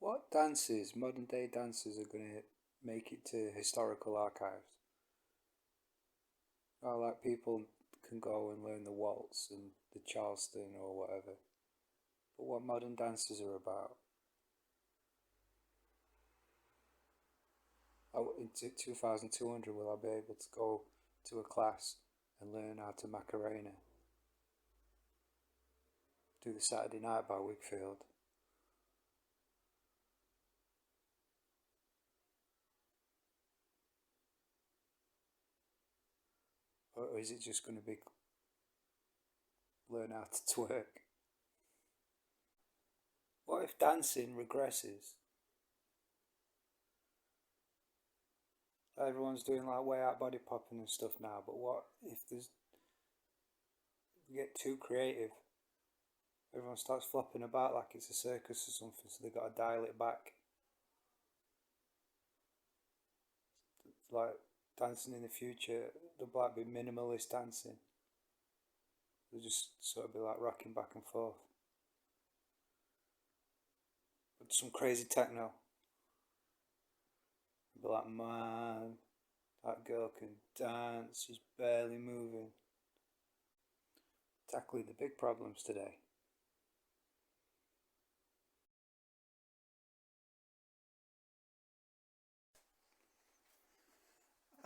What dances, modern day dances, are going to make it to historical archives? Oh, like people can go and learn the waltz and the Charleston or whatever. But what modern dances are about? In 2200, will I be able to go to a class and learn how to Macarena? Do the Saturday Night by Wakefield? Or is it just going to be learn how to twerk? What if dancing regresses? Everyone's doing like way out body popping and stuff now, but what if we get too creative? Everyone starts flopping about like it's a circus or something, so they've got to dial it back. Like dancing in the future, there'll like be minimalist dancing. They'll just sort of be like rocking back and forth. But some crazy techno. Be like, man, that girl can dance, she's barely moving. Tackling the big problems today.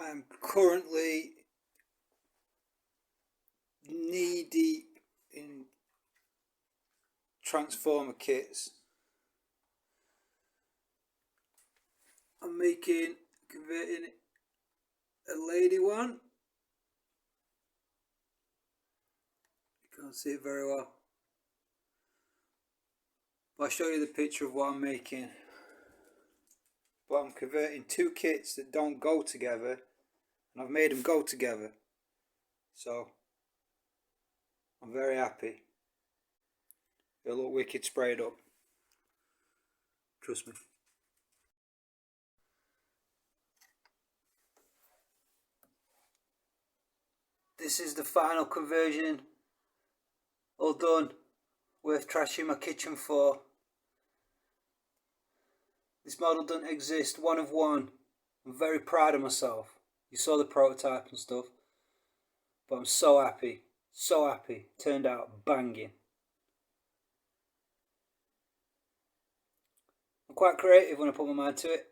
I'm currently knee deep in Transformer kits. I'm converting a lady one. You can't see it very well, but I'll show you the picture of what I'm making. But I'm converting two kits that don't go together, and I've made them go together. So I'm very happy. It'll look wicked sprayed up. Trust me. This is the final conversion. All done. Worth trashing my kitchen for. This model doesn't exist, one of one. I'm very proud of myself. You saw the prototype and stuff. But I'm so happy. So happy. Turned out banging. I'm quite creative when I put my mind to it.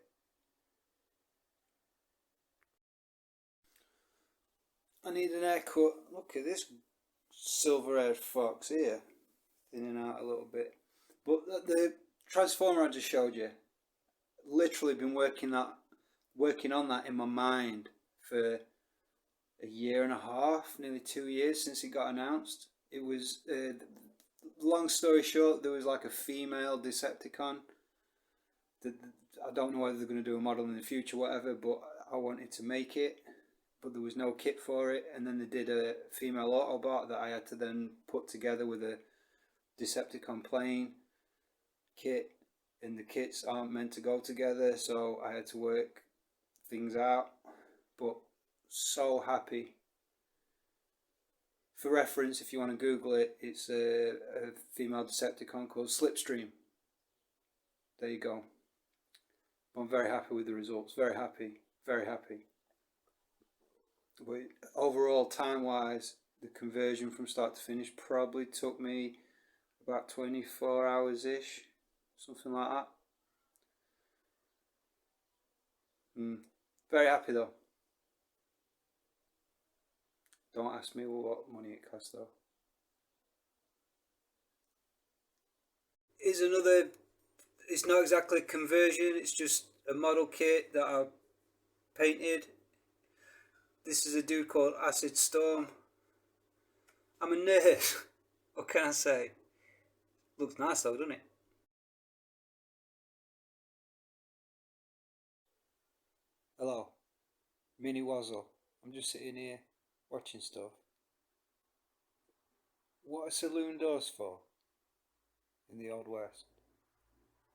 I need an haircut. Look at this silver-haired fox here. Thinning out a little bit. But the transformer I just showed you, literally been working on that in my mind for a year and a half, nearly 2 years since it got announced. It was, long story short, there was like a female Decepticon. I don't know whether they're going to do a model in the future, whatever, but I wanted to make it, but there was no kit for it. And then they did a female Autobot that I had to then put together with a Decepticon plane kit, and the kits aren't meant to go together, so I had to work things out. But so happy. For reference, if you want to Google it, it's a female Decepticon called Slipstream. There you go. I'm very happy with the results. Very happy. Very happy. But overall, time-wise, the conversion from start to finish probably took me about 24 hours-ish. Something like that. Very happy though. Don't ask me what money it cost though. Is another. It's not exactly a conversion. It's just a model kit that I painted. This is a dude called Acid Storm. I'm a nerd. What can I say? Looks nice though, doesn't it? Hello, Mini Wazzle. I'm just sitting here watching stuff. What are saloon doors for in the Old West?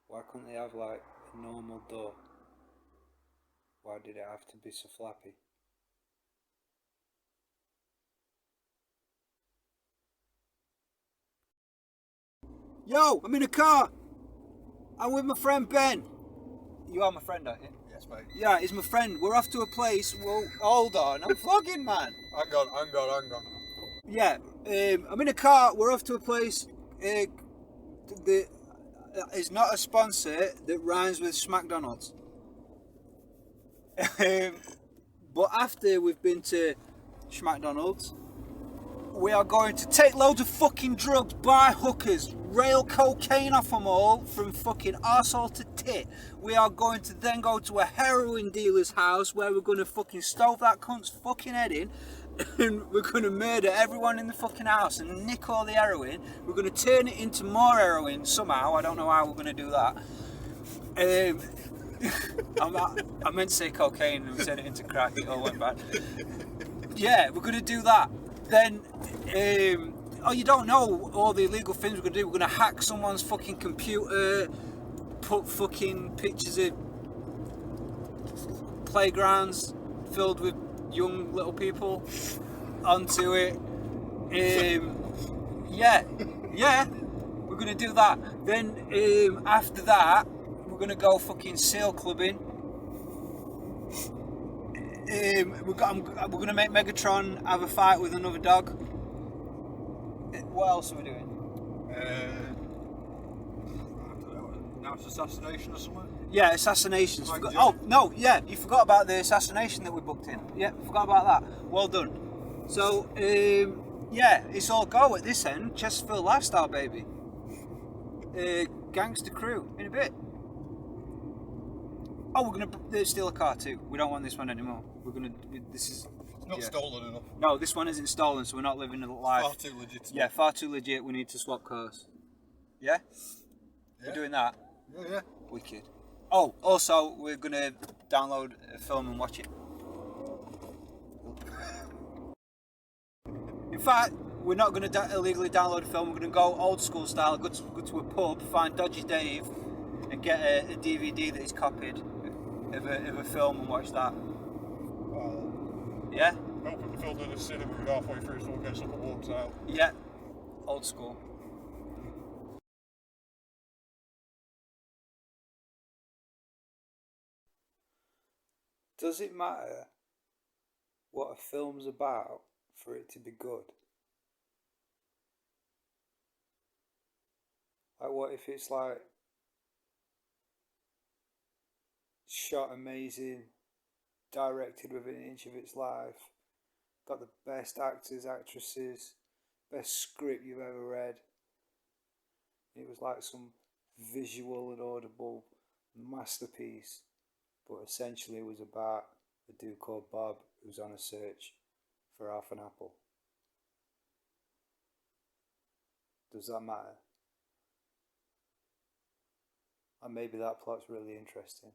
Why couldn't they have like a normal door? Why did it have to be so flappy? Yo, I'm in a car. I'm with my friend Ben. You are my friend, aren't you? Yes, mate. Yeah, he's my friend. We're off to a place. Well, hold on. I'm vlogging, man. Hang on. Yeah, I'm in a car. We're off to a place. The It's not a sponsor that rhymes with SmackDonald's. But after we've been to SmackDonald's, we are going to take loads of fucking drugs, buy hookers, rail cocaine off them all from fucking arsehole to tit. We are going to then go to a heroin dealer's house where we're going to fucking stove that cunt's fucking head in, and we're going to murder everyone in the fucking house and nick all the heroin. We're going to turn it into more heroin somehow. I don't know how we're going to do that. I meant to say cocaine and we turned it into crack. It all went bad. Yeah, we're going to do that. Then, you don't know all the illegal things we're going to do. We're going to hack someone's fucking computer, put fucking pictures of playgrounds filled with young little people onto it. Yeah, we're going to do that. Then, after that, we're going to go fucking sail clubbing. We're going to make Megatron have a fight with another dog. What else are we doing? Now it's assassination or something? Yeah, assassinations. Like You forgot about the assassination that we booked in. Yeah, forgot about that. Well done. So, it's all go at this end. Chesterfield lifestyle, baby. Gangster crew in a bit. Oh, we're gonna steal a car too. We don't want this one anymore. This is Not stolen enough. No, this one isn't stolen, so we're not living a life. Far too legit. Yeah, far too legit. We need to swap cars. Yeah? We're doing that. Yeah. Wicked. Oh, also, we're gonna download a film and watch it. In fact, we're not gonna illegally download a film. We're gonna go old school style. Go to a pub, find Dodgy Dave, and get a DVD that he's copied of a film and watch that. Yeah? Don't put the film in the cinema halfway through, someone gets up and walks out. Yeah. Old school. Does it matter what a film's about for it to be good? Like, what if it's like shot amazing, directed within an inch of its life, got the best actors, actresses, best script you've ever read? It was like some visual and audible masterpiece, but essentially it was about a dude called Bob who was on a search for half an apple. Does that matter? And maybe that plot's really interesting,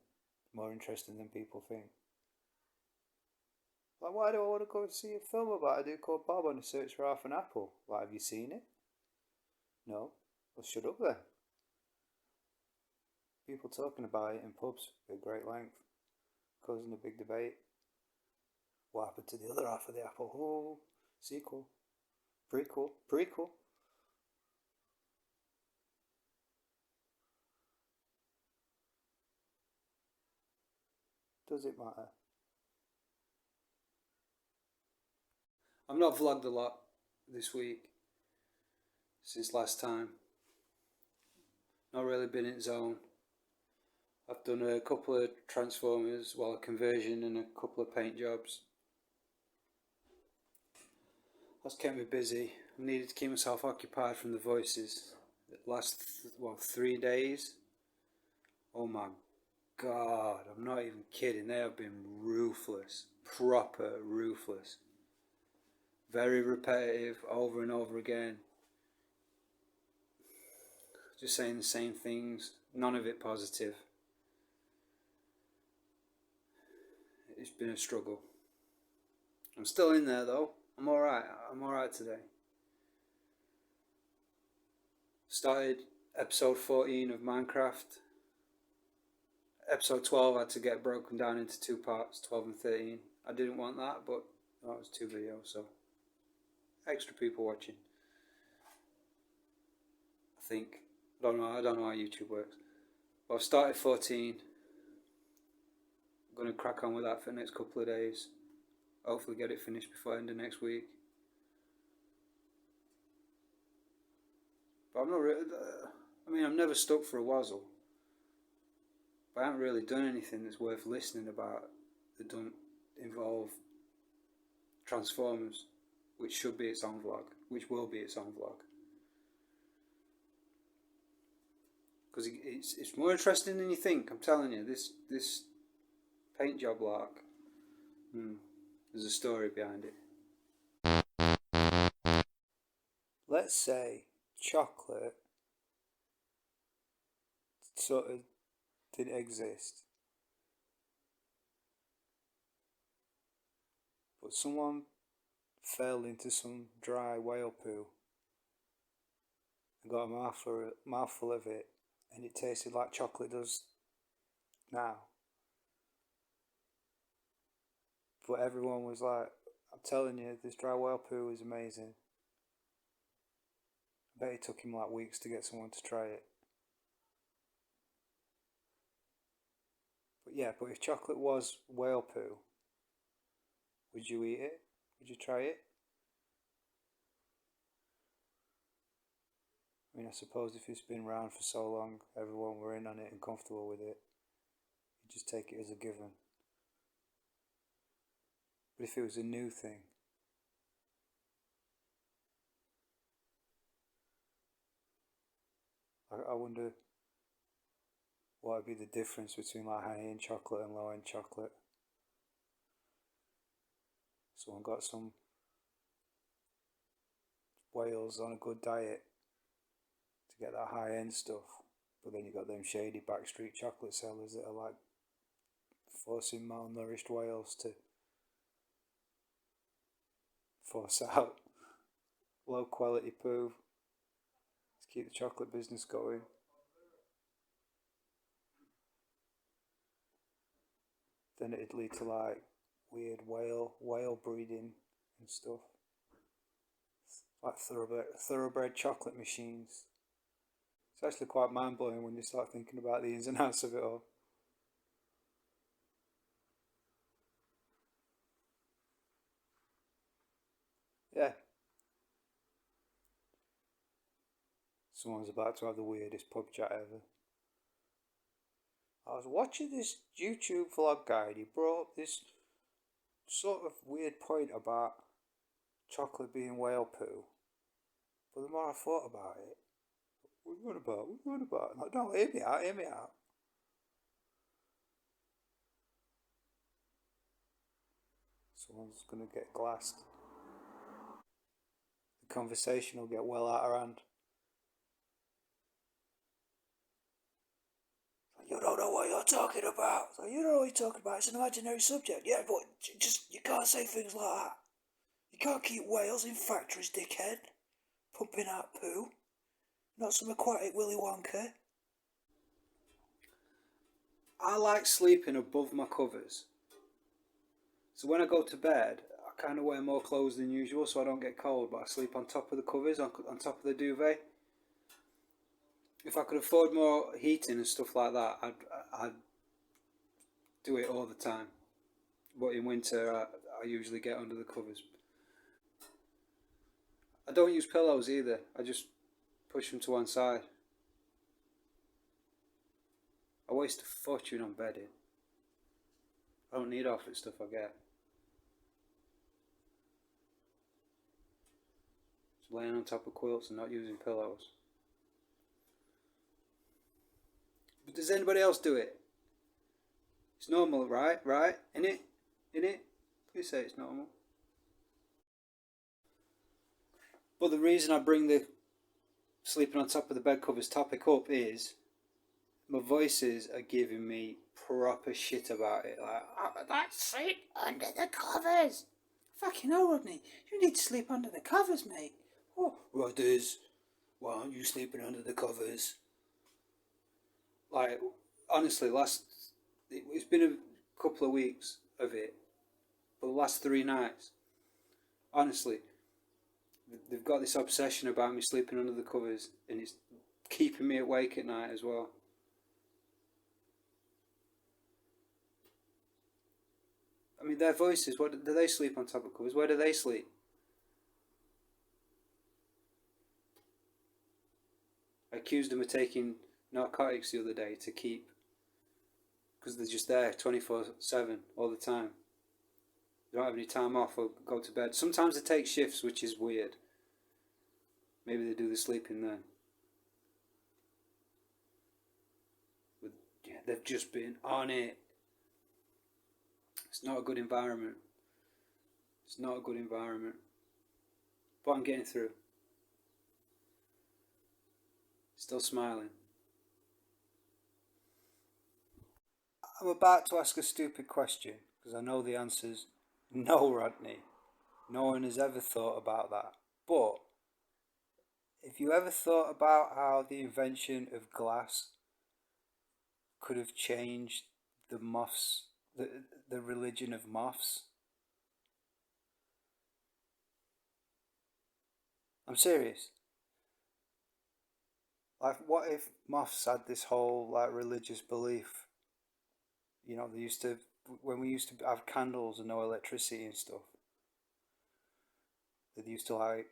more interesting than people think. Like, why do I want to go and see a film about a dude called Bob on a search for half an apple? Like, have you seen it? No? Well, shut up then. People talking about it in pubs at great length, causing a big debate. What happened to the other half of the apple? Oh, sequel, prequel. Does it matter? I've not vlogged a lot this week since last time. Not really been in zone. I've done a couple of transformers, a conversion and a couple of paint jobs. That's kept me busy. I needed to keep myself occupied from the voices. The last 3 days. Oh my God, I'm not even kidding. They have been ruthless, proper ruthless. Very repetitive, over and over again. Just saying the same things, none of it positive. It's been a struggle. I'm still in there though. I'm alright today. Started episode 14 of Minecraft. Episode 12 had to get broken down into 2 parts, 12 and 13. I didn't want that, but that was 2 videos, so extra people watching. I think. I don't know how YouTube works. But I've started 14. I'm going to crack on with that for the next couple of days. Hopefully get it finished before the end of next week. But I'm not really... I mean, I'm never stuck for a wazzle. But I haven't really done anything that's worth listening about that don't involve Transformers, which should be its own vlog, which will be its own vlog. Because it's more interesting than you think, I'm telling you. This paint job lark, there's a story behind it. Let's say chocolate sort of didn't exist, but someone fell into some dry whale poo and got a mouthful of it, and it tasted like chocolate does now. But everyone was like, I'm telling you, this dry whale poo is amazing. I bet it took him like weeks to get someone to try it. But yeah, but if chocolate was whale poo, would you eat it? Would you try it? I mean, I suppose if it's been around for so long, everyone were in on it and comfortable with it, you just take it as a given. But if it was a new thing, I wonder what would be the difference between like high-end chocolate and low-end chocolate. Someone got some whales on a good diet to get that high-end stuff, but then you got them shady backstreet chocolate sellers that are like forcing malnourished whales to force out low quality poo to keep the chocolate business going. Then it'd lead to like weird whale breeding and stuff, like thoroughbred chocolate machines. It's actually quite mind blowing when you start thinking about the ins and outs of it all. Yeah. Someone's about to have the weirdest pub chat ever. I was watching this YouTube vlog guy and he brought up this sort of weird point about chocolate being whale poo. But the more I thought about it, what are you on about? What are you on about? Like, no, hear me out, hear me out. Someone's going to get glassed. The conversation will get well out of hand. You don't know what you're talking about. So you don't know what you're talking about. It's an imaginary subject. Yeah, but you can't say things like that. You can't keep whales in factories, dickhead. Pumping out poo. Not some aquatic Willy Wonka. I like sleeping above my covers. So when I go to bed, I kind of wear more clothes than usual so I don't get cold, but I sleep on top of the covers, on top of the duvet. If I could afford more heating and stuff like that, I'd do it all the time. But in winter, I usually get under the covers. I don't use pillows either. I just push them to one side. I waste a fortune on bedding. I don't need half the stuff I get. Just laying on top of quilts and not using pillows. But does anybody else do it? It's normal, right? Right? Innit? Please say it's normal. But the reason I bring the sleeping on top of the bed covers topic up is my voices are giving me proper shit about it. Like, that's sleep under the covers. Fucking hell, Rodney. You need to sleep under the covers, mate. Oh, Rodders, why aren't you sleeping under the covers? Like, honestly, it's been a couple of weeks of it, but the last 3 nights, honestly, they've got this obsession about me sleeping under the covers, and it's keeping me awake at night as well. I mean, their voices. What do they sleep on top of covers? Where do they sleep? I accused them of taking narcotics the other day to keep, because they're just there 24/7 all the time. They don't have any time off or go to bed. Sometimes they take shifts, which is weird. Maybe they do the sleeping then. But yeah, they've just been on it. It's not a good environment. It's not a good environment. But I'm getting through. Still smiling. I'm about to ask a stupid question because I know the answer's no, Rodney. No one has ever thought about that. But if you ever thought about how the invention of glass could have changed the moths, the religion of moths? I'm serious. Like, what if moths had this whole like religious belief? You know, they used to, when we used to have candles and no electricity and stuff. They used to like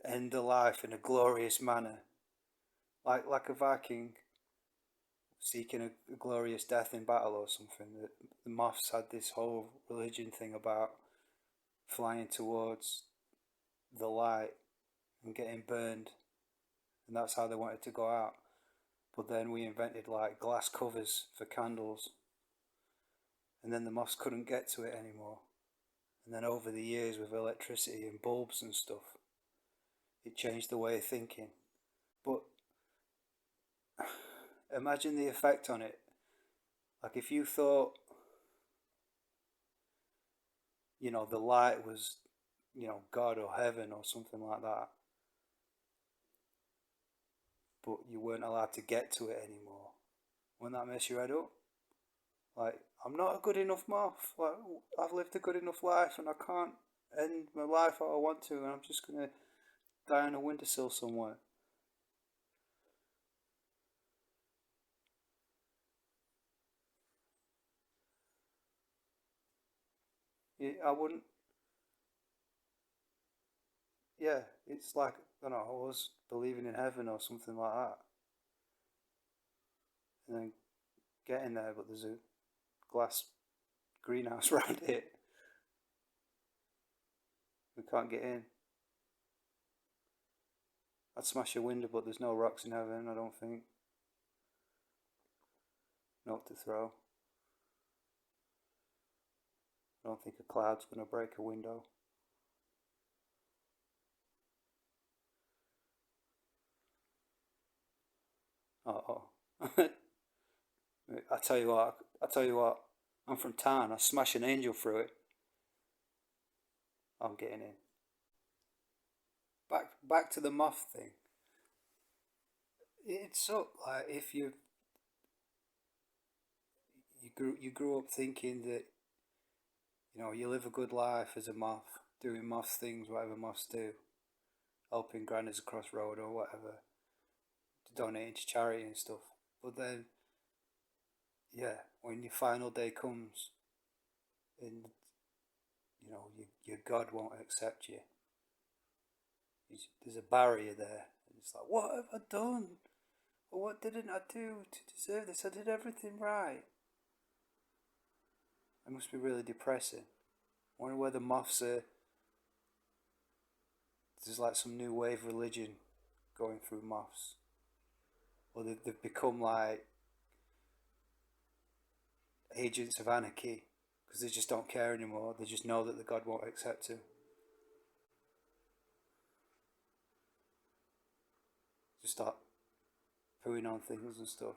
end the life in a glorious manner, like a Viking seeking a glorious death in battle or something. The moths had this whole religion thing about flying towards the light and getting burned, and that's how they wanted to go out. But then we invented like glass covers for candles, and then the moths couldn't get to it anymore. And then over the years, with electricity and bulbs and stuff, it changed the way of thinking. But imagine the effect on it. Like if you thought, the light was, God or heaven or something like that, but you weren't allowed to get to it anymore. Wouldn't that mess your head up? Like, I'm not a good enough moth. Like, I've lived a good enough life and I can't end my life how I want to, and I'm just gonna die on a windowsill somewhere. Yeah, I wouldn't. Yeah, it's like, I don't know, I was believing in heaven or something like that, and then getting there, but there's a glass greenhouse around it. We can't get in. I'd smash a window, but there's no rocks in heaven, I don't think. Not to throw. I don't think a cloud's gonna break a window. Oh. I tell you what. I tell you what. I'm from town. I smash an angel through it. I'm getting in. Back to the moth thing. It's so like if you grew up thinking that you live a good life as a moth, doing moth things, whatever moths do, helping grannies across road or whatever, donating to charity and stuff. But then, yeah, when your final day comes and your God won't accept you, there's a barrier there. And it's like, what have I done? Or what didn't I do to deserve this? I did everything right. It must be really depressing. I wonder where the moths are. There's like some new wave religion going through moths. Or they've become like agents of anarchy because they just don't care anymore. They just know that the God won't accept him. Just start pooing on things and stuff.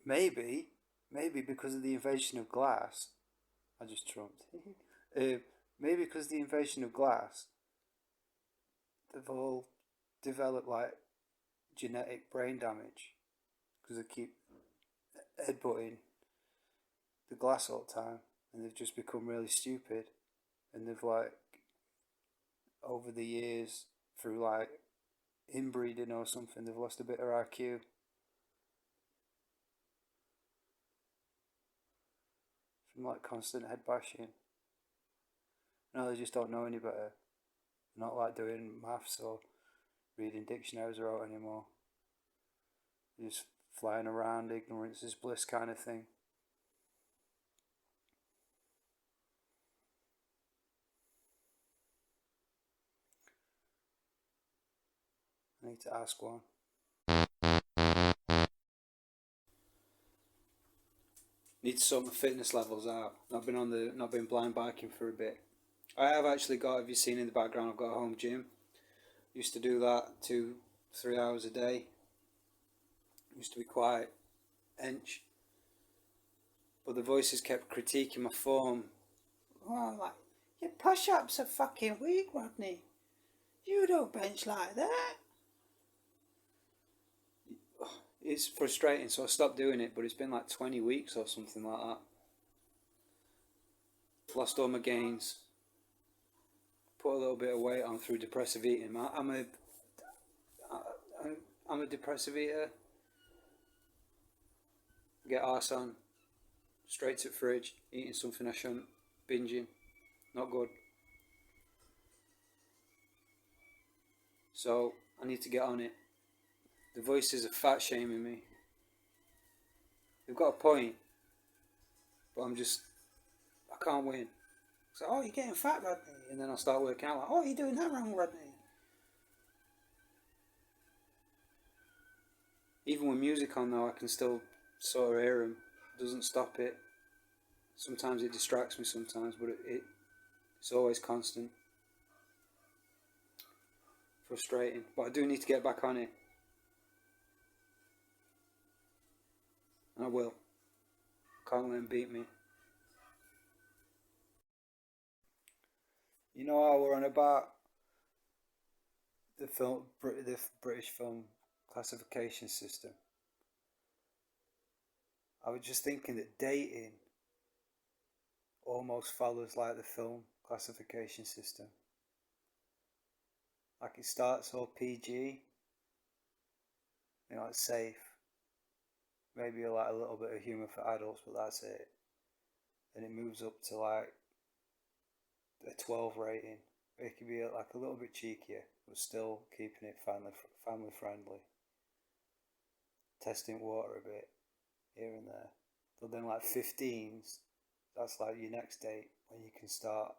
Maybe because of the invention of glass, I just trumped. Maybe because of the invention of glass, they've all developed like genetic brain damage because they keep headbutting the glass all the time, and they've just become really stupid, and they've like over the years through like inbreeding or something, they've lost a bit of IQ. from like constant head bashing. No, they just don't know any better. Not like doing maths or reading dictionaries are out anymore. They're just flying around, ignorance is bliss kind of thing. I need to ask one. Need to sort my fitness levels out. Not been blind biking for a bit. I have actually got, have you seen in the background, I've got a home gym. Used to do that 2-3 hours a day. Used to be quite hench. But the voices kept critiquing my form. Oh, like, your push-ups are fucking weak, Rodney. You don't bench like that. It's frustrating, so I stopped doing it, but it's been like 20 weeks or something like that. Lost all my gains. Put a little bit of weight on through depressive eating. I'm a depressive eater. Get arse on, straight to the fridge, eating something I shouldn't, binging, not good. So I need to get on it. The voices are fat shaming me. They've got a point, but I can't win. So, oh, you're getting fat, Rodney. And then I'll start working out like, oh, you're doing that wrong, Rodney. Even with music on though, I can still sort of hear them. It doesn't stop it. Sometimes it distracts me sometimes, but it's always constant. Frustrating. But I do need to get back on it. And I will. Can't let them beat me. You know how we're on about the British film classification system? I was just thinking that dating almost follows like the film classification system. Like it starts all PG, it's safe. Maybe like a little bit of humour for adults, but that's it. Then it moves up to like a 12 rating. It could be like a little bit cheekier, but still keeping it family friendly. Testing water a bit here and there. But then like 15s, that's like your next date when you can start,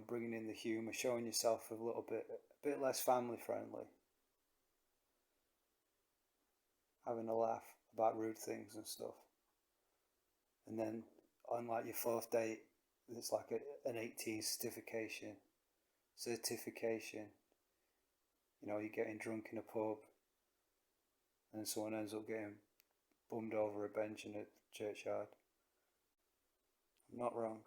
bringing in the humour, showing yourself a bit less family friendly. Having a laugh about rude things and stuff. And then on like your fourth date, it's like an 18 certification. You're getting drunk in a pub and someone ends up getting bummed over a bench in a churchyard. I'm not wrong.